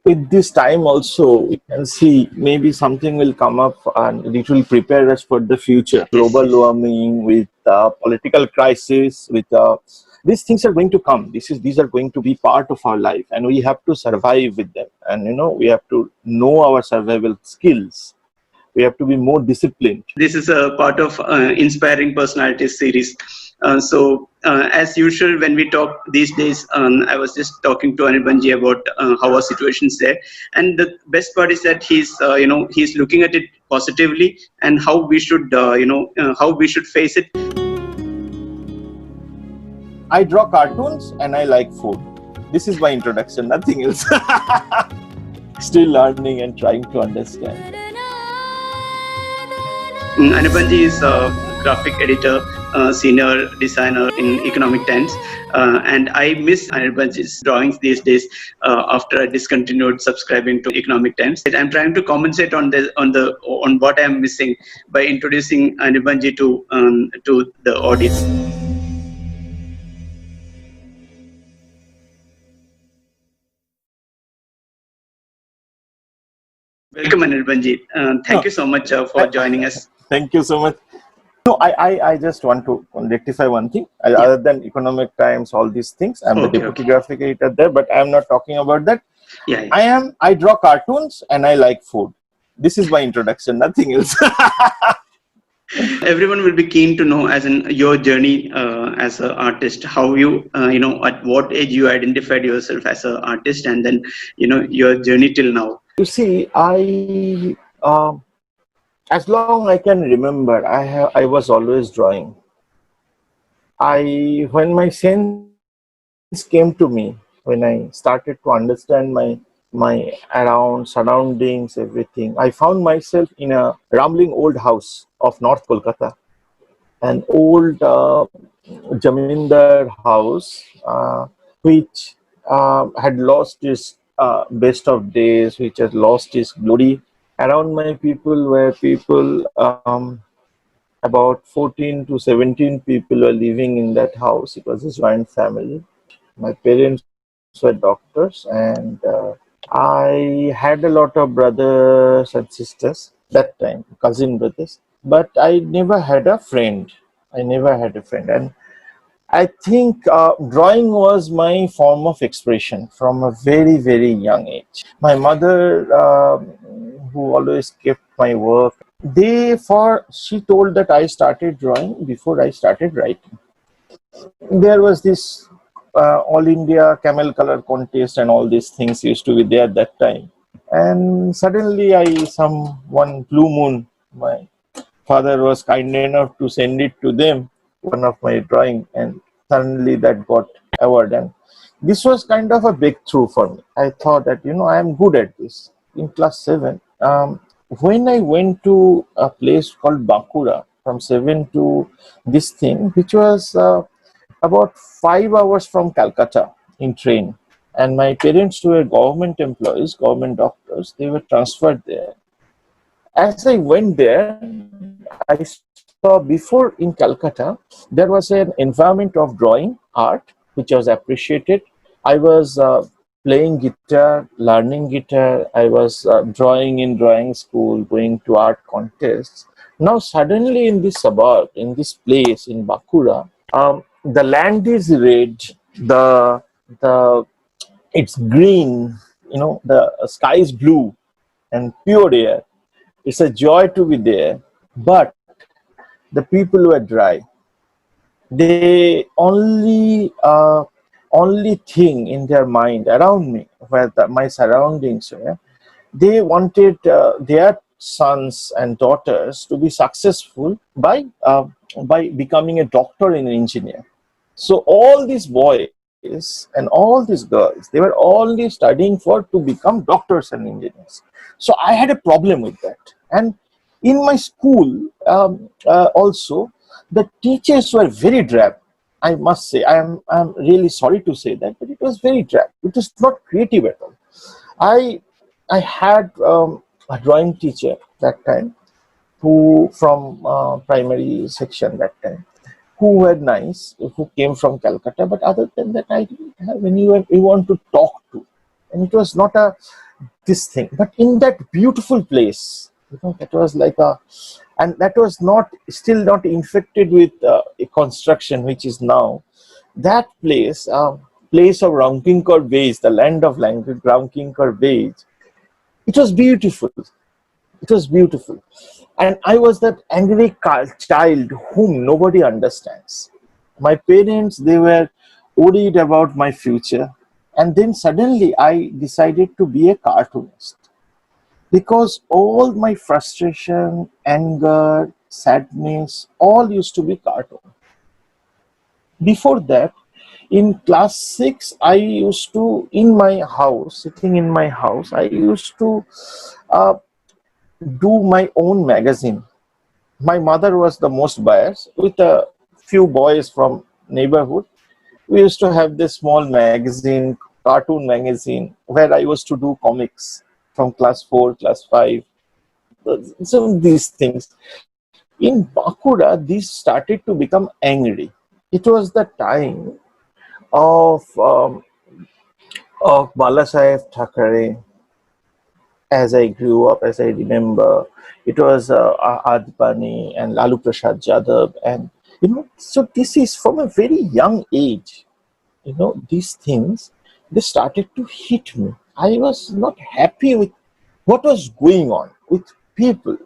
with this time also, we can see maybe something will come up and it will prepare us for the future. Yes, Global yes. warming, with political crisis, with these things are going to come. These are going to be part of our life, and we have to survive with them. And we have to know our survival skills. We have to be more disciplined. This is a part of Inspiring Personalities series. As usual, when we talk these days, I was just talking to Anirbanji about how our situation is there, and the best part is that he's looking at it positively and how we should how we should face it. I draw cartoons and I like food. This is my introduction, nothing else. Still learning and trying to understand. Anirbanji is a graphic editor, senior designer in Economic Times, and I miss Anirbanji's drawings these days after I discontinued subscribing to Economic Times. I'm trying to compensate on what I'm missing by introducing Anirbanji to the audience. Welcome, Anirbanji. Thank you so much for joining us. Thank you so much. No, I just want to rectify one thing. Other than Economic Times, all these things, I'm the deputy graphic editor there, but I'm not talking about that. Yeah. I draw cartoons and I like food. This is my introduction, nothing else. Everyone will be keen to know, as in your journey as an artist, how you, at what age you identified yourself as an artist, and then, your journey till now. You see, as long I can remember, I was always drawing. When my sense came to me, when I started to understand my surroundings, everything, I found myself in a rambling old house of North Kolkata, an old Jamindar house, which had lost its best of days, which had lost its glory. Around my people were people, about 14 to 17 people were living in that house. It was a joint family. My parents were doctors, and I had a lot of brothers and sisters that time, cousin brothers, but I never had a friend. And I think drawing was my form of expression from a very, very young age. My mother, who always kept my work, she told that I started drawing before I started writing. There was this All India Camel Color contest and all these things used to be there at that time. And suddenly, one blue moon, my father was kind enough to send it to them, one of my drawing, and suddenly that got award. And this was kind of a breakthrough for me. I thought that I am good at this. In class 7, when I went to a place called Bankura from 7 to this thing, which was about 5 hours from Calcutta in train, and my parents were government employees, government doctors, they were transferred there. As I went there, I saw before in Calcutta, there was an environment of drawing art, which was appreciated. I was playing guitar, learning guitar. I was drawing in drawing school, going to art contests. Now suddenly in this suburb, in this place in Bakura, the land is red, it's green, the sky is blue and pure air. It's a joy to be there, but the people were dry. They only thing in their mind around me, where my surroundings were, they wanted their sons and daughters to be successful by becoming a doctor and an engineer. So all these boys and all these girls, they were only studying to become doctors and engineers. So I had a problem with that. And in my school also, the teachers were very drab. I must say, I'm really sorry to say that, but it was very drab. It was not creative at all. I had a drawing teacher that time, who from primary section that time, who were nice, who came from Calcutta, but other than that, I didn't have anyone to talk to. and it was not a this thing, but in that beautiful place, that was like a, and that was not still not infected with a construction which is now. That place, place of Rankinkor Vase, the land of Rankinkor Vase, it was beautiful. It was beautiful. And I was that angry child whom nobody understands. My parents, they were worried about my future. And then suddenly I decided to be a cartoonist because all my frustration, anger, sadness, all used to be cartoon. Before that, in class 6, I used to, in my house, sitting in my house, I used to uh, do my own magazine. My mother was the most biased with a few boys from neighborhood. We used to have this small magazine, cartoon magazine, where I used to do comics from class 4, class 5. So these things. In Bakura, these started to become angry. It was the time of Balasaheb Thackeray. As I grew up, as I remember, it was Advani and Lalu Prasad Yadav, and so this is from a very young age. These things, they started to hit me. I was not happy with what was going on with people.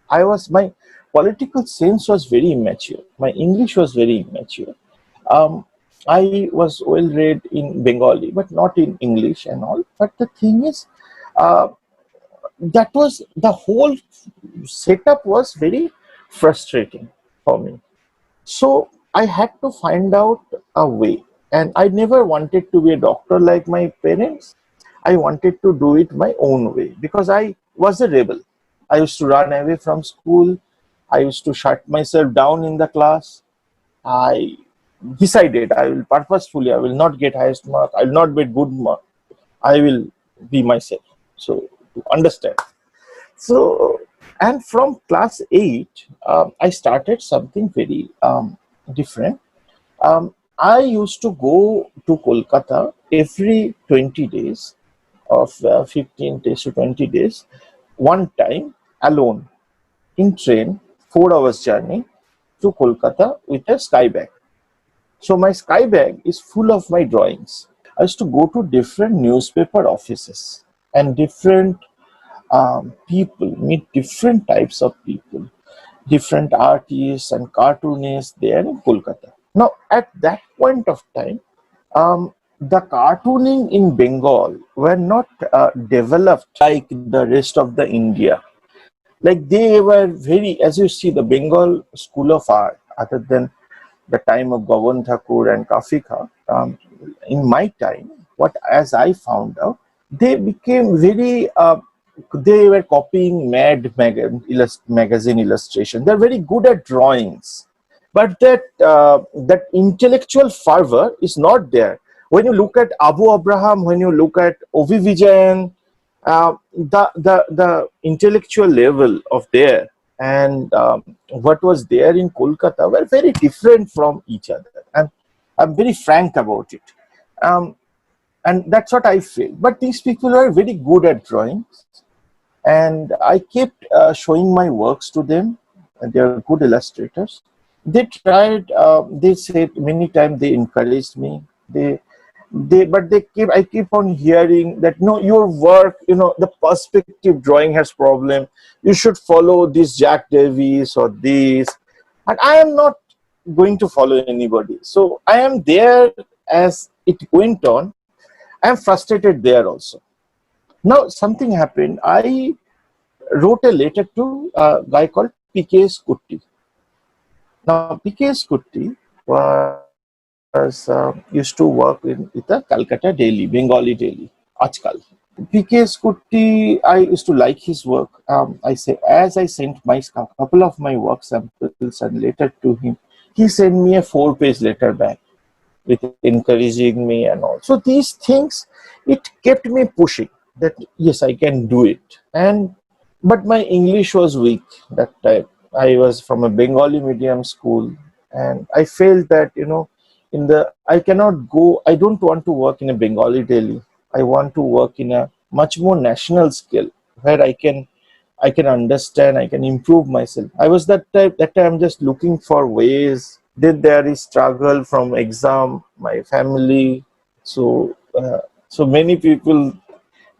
My political sense was very immature. My English was very immature. Um, I was well read in Bengali, but not in English and all. But the thing is, uh, that was the whole setup was very frustrating for me. So I had to find out a way. And I never wanted to be a doctor like my parents. I wanted to do it my own way because I was a rebel. I used to run away from school. I used to shut myself down in the class. I decided I will purposefully, I will not get highest mark. I will not get good mark. I will be myself. So to understand. So, and from class 8, I started something very different. I used to go to Kolkata every 20 days, of 15 days to 20 days, one time alone in train, 4 hours journey to Kolkata with a sky bag. So my sky bag is full of my drawings. I used to go to different newspaper offices and different people, meet different types of people, different artists and cartoonists there in Kolkata. Now, at that point of time, the cartooning in Bengal were not developed like the rest of the India. Like they were very, as you see, the Bengal School of Art, other than the time of Govan Thakur and Kafika, in my time, what as I found out, they became very, they were copying magazine illustration. They're very good at drawings, but that intellectual fervor is not there. When you look at Abu Abraham, when you look at Ovi Vijayan, the intellectual level of there and what was there in Kolkata were very different from each other. And I'm very frank about it. Um, and that's what I feel. But these people are very good at drawings, and I kept showing my works to them. And they are good illustrators. They tried. They said many times they encouraged me. But they keep. I keep on hearing that no, your work, the perspective drawing has problem. You should follow this Jack Davies or this, and I am not going to follow anybody. So I am there as it went on. I am frustrated there also. Now something happened. I wrote a letter to a guy called PK Skutti. Now PK Skutti was used to work with the Calcutta Daily, Bengali Daily, Ajkal. PK Skutti, I used to like his work. I say as I sent my couple of my work samples and letter to him, he sent me a 4-page letter back with encouraging me and all. So these things, it kept me pushing that yes, I can do it. And but my English was weak that time. I was from a Bengali medium school, and I felt that in the I cannot go. I don't want to work in a Bengali daily. I want to work in a much more national scale where I can understand, I can improve myself. I was that time just looking for ways. Then there is struggle from exam, my family. So so many people,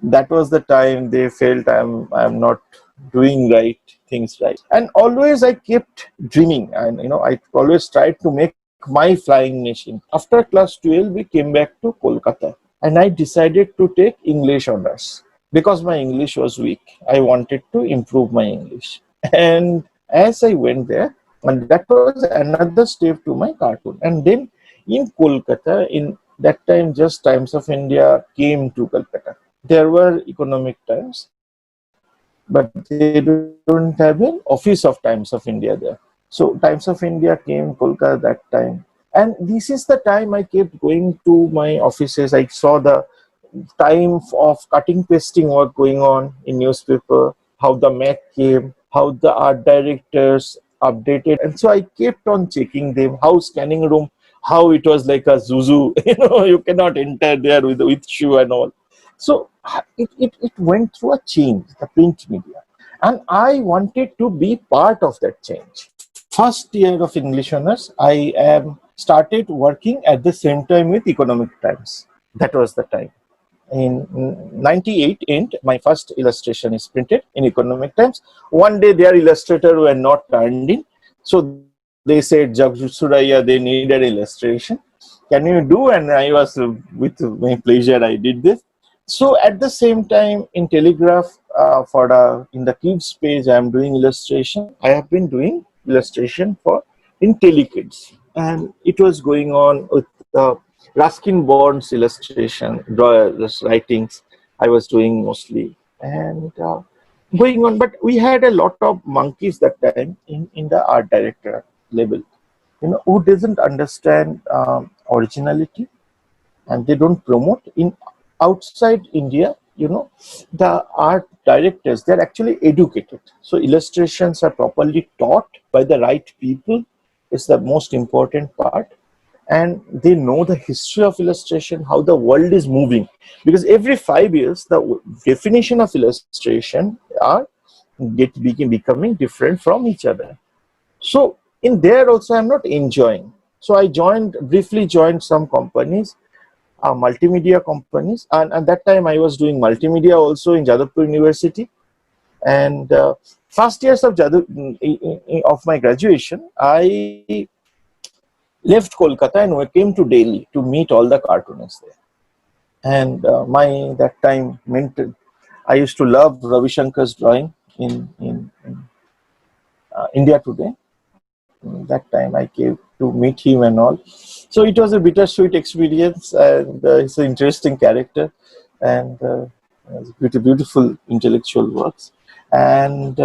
that was the time they felt I'm not doing right things right. And always I kept dreaming, and I always tried to make my flying machine. After class 12 we came back to Kolkata, and I decided to take English honors because my English was weak. I wanted to improve my English. And as I went there, and that was another step to my cartoon. And then in Kolkata, in that time, just Times of India came to Kolkata. There were economic times, but they don't have an office of Times of India there. So Times of India came Kolkata that time. And this is the time I kept going to my offices. I saw the time of cutting pasting work going on in newspaper, how the Mac came, how the art directors updated. And so I kept on checking them, how scanning room, how it was like a zuzu, you cannot enter there with shoe and all. So it went through a change, the print media. And I wanted to be part of that change. First year of English honors, I am started working at the same time with Economic Times. That was the time in 98 end my first illustration is printed in Economic Times. One day their illustrator were not turned in, so they said, Suraya, they need an illustration, can you do? And I was with my pleasure I did this. So at the same time in Telegraph, for the in the kids page I am doing illustration. I have been doing illustration for in Telekids, and it was going on with Ruskin Bond's illustration, writings I was doing mostly, and going on. But we had a lot of monkeys that time in the art director level, who doesn't understand originality, and they don't promote in outside India. The art directors, they're actually educated, so illustrations are properly taught by the right people is the most important part. And they know the history of illustration, how the world is moving, because every 5 years the definition of illustration are becoming different from each other. So in there also I'm not enjoying. So I briefly joined some companies, multimedia companies, and at that time I was doing multimedia also in Jadavpur University. And first years of of my graduation, I left Kolkata and we came to Delhi to meet all the cartoonists there. And my that time mentor, I used to love Ravi Shankar's drawing in India Today. That time I came to meet him and all. So it was a bittersweet experience, and he's an interesting character, and beautiful intellectual works. And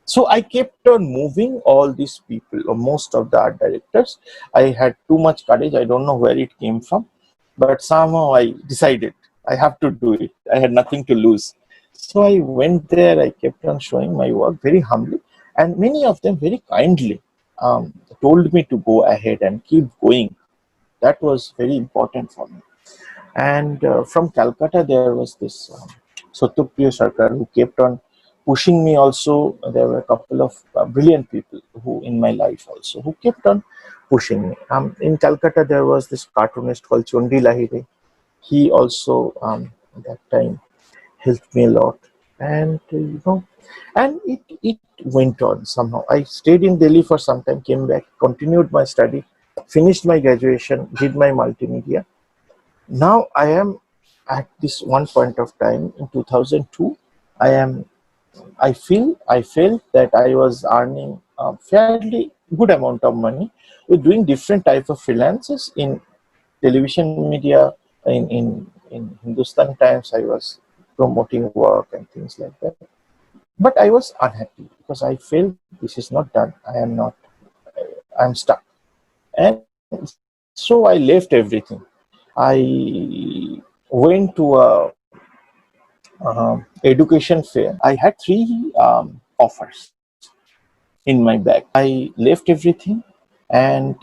so I kept on moving all these people, or most of the art directors. I had too much courage. I don't know where it came from, but somehow I decided I have to do it. I had nothing to lose. So I went there. I kept on showing my work very humbly, and many of them very kindly told me to go ahead and keep going. That was very important for me. And from Calcutta, there was this Satyapriya Sarkar who kept on pushing me also. There were a couple of brilliant people who in my life also who kept on pushing me. In Calcutta, there was this cartoonist called Chondi Lahiri. He also at that time helped me a lot. And and it went on somehow. I stayed in Delhi for some time, came back, continued my study, finished my graduation, did my multimedia. Now I am at this one point of time in 2002. I am. I felt that I was earning a fairly good amount of money with doing different type of freelances in television media. In Hindustan Times, I was promoting work and things like that. But I was unhappy because I felt this is not done. I'm stuck. And so I left everything. I went to a education fair. I had three offers in my bag. I left everything and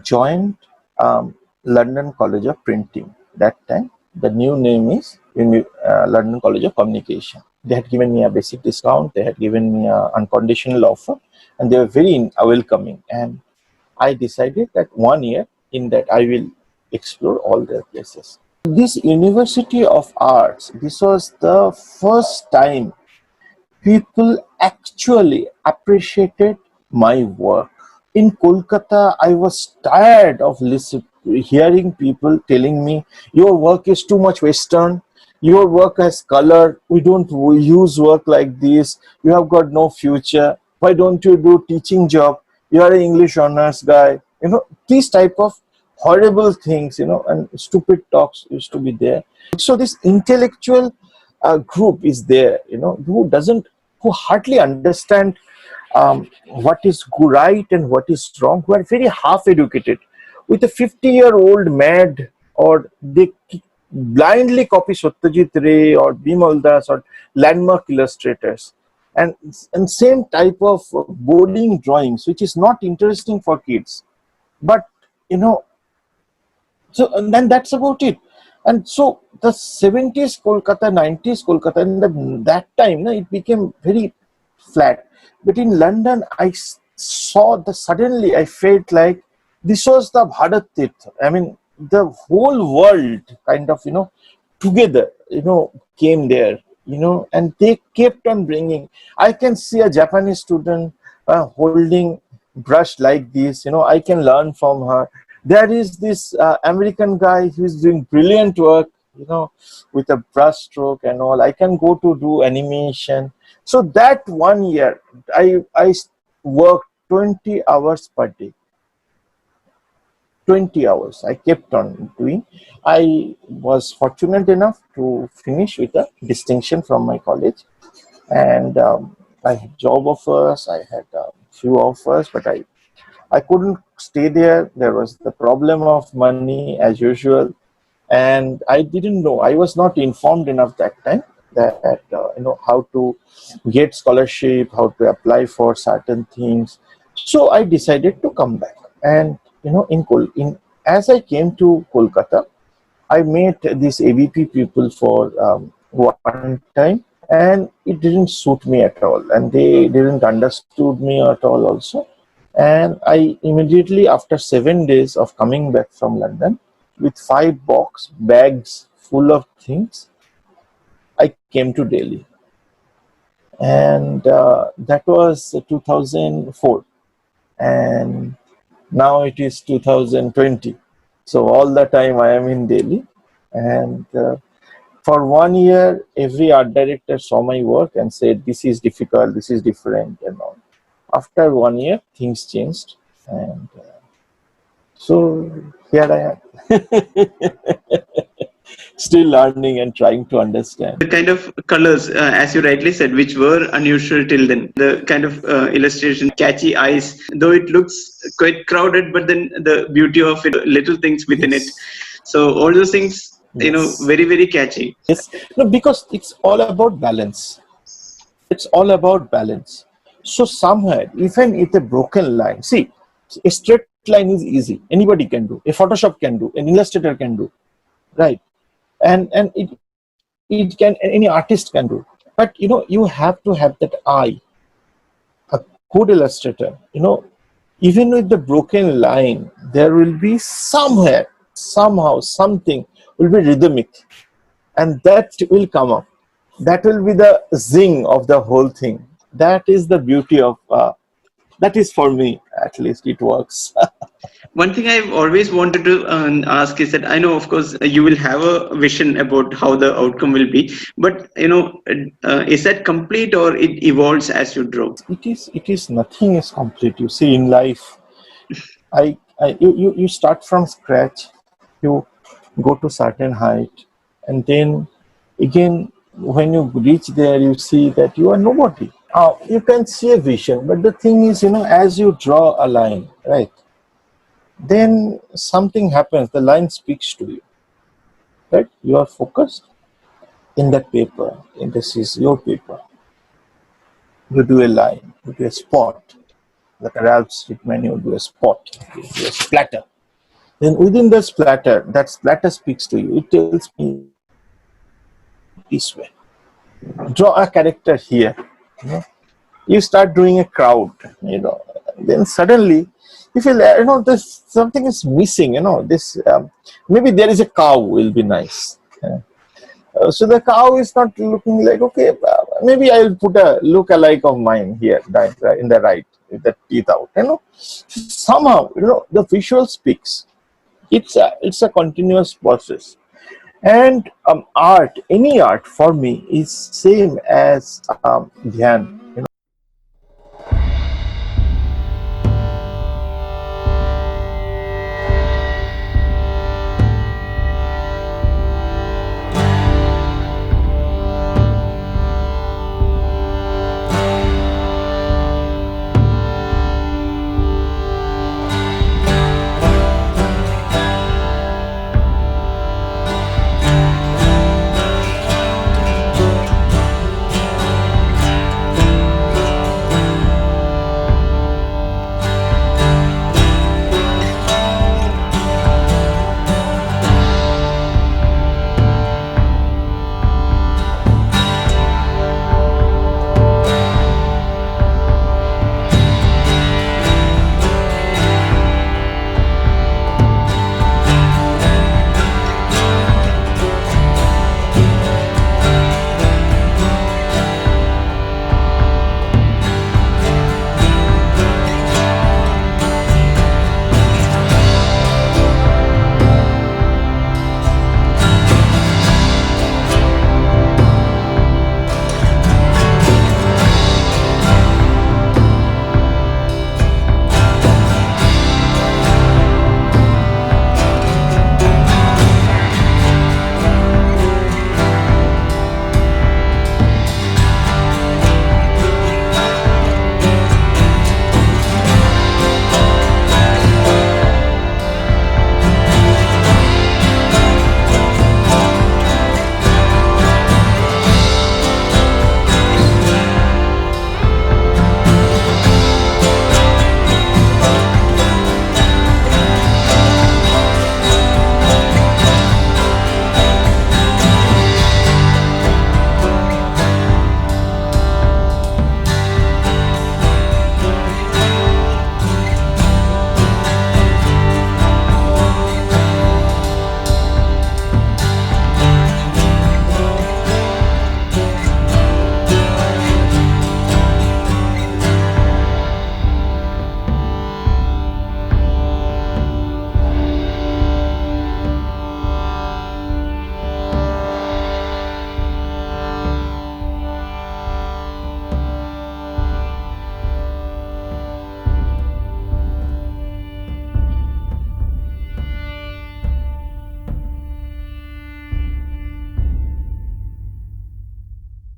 joined London College of Printing that time. The new name is London College of Communication. They had given me a basic discount. They had given me an unconditional offer, and they were very welcoming. And I decided that 1 year in that I will explore all their places. This University of Arts, this was the first time people actually appreciated my work. In Kolkata, I was tired of hearing people telling me, your work is too much Western, your work has color, we don't use work like this, you have got no future, why don't you do teaching job, you are an English honors guy. These type of horrible things, and stupid talks used to be there. So this intellectual group is there, who hardly understand what is right and what is wrong, who are very half educated, with a 50-year-old mad, or they blindly copy Satyajit Ray or Bimal Das or landmark illustrators, and same type of boring drawings which is not interesting for kids. But you know so and then that's about it. And so the 70s Kolkata, 90s Kolkata, and that time, it became very flat. But in London, saw the suddenly I felt like this was the Bharat Tirth. I mean, the whole world kind of, together, came there, and they kept on bringing. I can see a Japanese student holding brush like this, I can learn from her. There is this American guy who is doing brilliant work, with a brush stroke and all. I can go to do animation. So that 1 year, I worked 20 hours per day. 20 hours I kept on doing. I was fortunate enough to finish with a distinction from my college, and I had job offers, I had few offers, but I couldn't stay there. There was the problem of money as usual, and I didn't know. I was not informed enough that time that how to get scholarship, how to apply for certain things. So I decided to come back, and as I came to Kolkata, I met these ABP people for one time, and it didn't suit me at all, and they didn't understood me at all also. And I immediately, after 7 days of coming back from London with 5 bags full of things, I came to Delhi, and that was 2004, and now it is 2020. So all the time I am in Delhi, and for 1 year, every art director saw my work and said, "This is difficult, this is different," and all. After 1 year, things changed, and so here I am, still learning and trying to understand. The kind of colors, as you rightly said, which were unusual till then, the kind of illustration, catchy eyes, though it looks quite crowded, but then the beauty of it, little things within it. Yes, So all those things, yes, very, very catchy. yes. No, because it's all about balance. It's all about balance. So somewhere, even with a broken line, see, a straight line is easy. Anybody can do. A Photoshop can do. An illustrator can do. Right? And it can, any artist can do. But you have to have that eye. A good illustrator, even with the broken line, there will be somewhere, somehow, something will be rhythmic, and that will come up. That will be the zing of the whole thing. That is the beauty of that is, for me at least, it works. One thing I've always wanted to ask is that I know, of course, you will have a vision about how the outcome will be, but is that complete or it evolves as you draw? It is nothing is complete. You see, in life, you start from scratch, you go to certain height, and then again, when you reach there, you see that you are nobody. You can see a vision, but the thing is, as you draw a line, right, then something happens. The line speaks to you, right? You are focused in that paper, and this is your paper. You do a line, you do a spot, like a Ralph Streetman, you do a spot, you do a splatter. Then within that splatter speaks to you. It tells me, draw it this way, draw a character here. You know, you start doing a crowd. You know, then suddenly you feel this something is missing. This maybe there is a cow will be nice. So the cow is not looking like okay. Maybe I'll put a look-alike of mine here, in the right, with the teeth out. Somehow the visual speaks. It's a continuous process, and art, any art for me is same as dhyan.